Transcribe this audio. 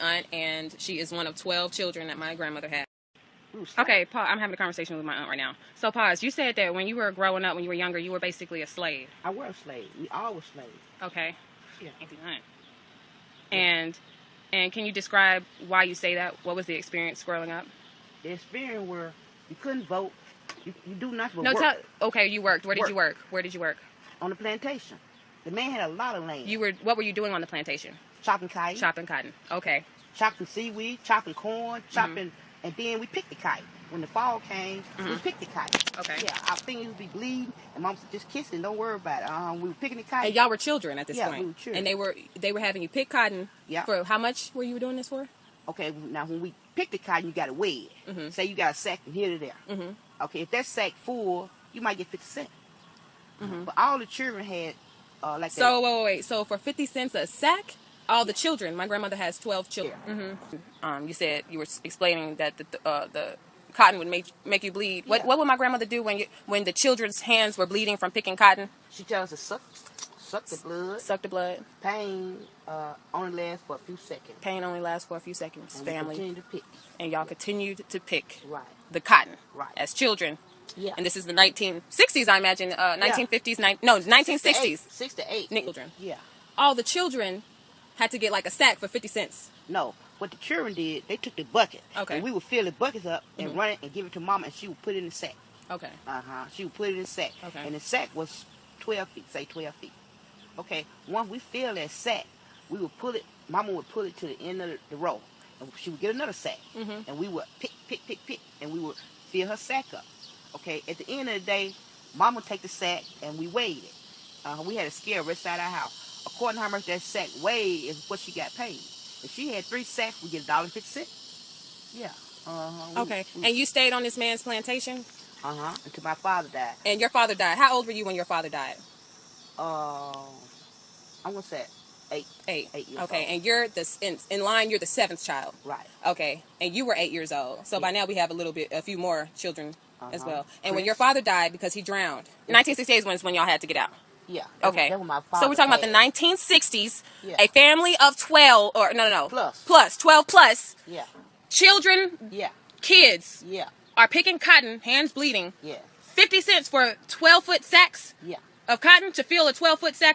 aunt, and she is one of 12 children that my grandmother had. Ooh, Okay, pause. I'm having a conversation with my aunt right now. So, pause. You said that when you were growing up, when you were younger, you were basically a slave. I was a slave. We all were slaves. Okay. Yeah. And can you describe why you say that? What was the experience growing up? The experience where you couldn't vote. You do nothing but No, work. Okay, you worked. Where did you work? Where did you work? On the plantation. The man had a lot of land. What were you doing on the plantation? Chopping cotton. Chopping cotton. Okay. Chopping seaweed, chopping corn, chopping, and then we picked the kite. When the fall came, we picked the kite. Okay. Yeah, our fingers would be bleeding, and Mom said, just kiss it, don't worry about it. We were picking the kite. And y'all were children at this point. Yeah, we were children. And they were having you pick cotton. Yeah. For how much were you doing this for? Okay, now when we pick the cotton, you got to weigh it. Say you got a sack from here to there. Okay, if that sack full, you might get 50 cents. But all the children had like so, that. wait. So for 50 cents a sack, all the children. My grandmother has 12 children. Yeah. You said you were explaining that the cotton would make you bleed. Yeah. What would my grandmother do when the children's hands were bleeding from picking cotton? She tells us to suck the blood. Suck the blood. Pain only lasts for a few seconds. Pain only lasts for a few seconds. And Family. continue to pick. And y'all continued to pick Right. the cotton Right. as children. Yeah. And this is the 1960s, I imagine. 1950s, 1960s. 6 to 8. Children. Yeah. All the children had to get like a sack for 50 cents. No. What the children did, they took the bucket. Okay. And we would fill the buckets up and run it and give it to Mama, and she would put it in the sack. Okay. She would put it in the sack. Okay. And the sack was 12 feet, say 12 feet. Okay. Once we fill that sack, we would pull it, Mama would pull it to the end of the row. And she would get another sack. And we would pick, and we would fill her sack up. Okay. At the end of the day, Mama would take the sack and we weighed it. We had a scale right side our house. According to how much that sack weighed is what she got paid. If she had 3 sacks, we get $1.50. Yeah. Okay. And you stayed on this man's plantation? Until my father died. And your father died. How old were you when your father died? I'm gonna say 8. 8. 8 years okay. old. And you're in line. You're the 7th child. Right. Okay. And you were 8 years old. So by now we have a few more children as well. And when Chris. your father died because he drowned, 1968 is when y'all had to get out. Yeah. Okay. That was my So we're talking about the father 1960s. Yeah. A family of 12, or no. Plus. 12 plus. Yeah. Children, Yeah. kids Yeah. are picking cotton, hands bleeding. Yeah. 50 cents for 12-foot sacks Yeah. of cotton to fill a 12-foot sack.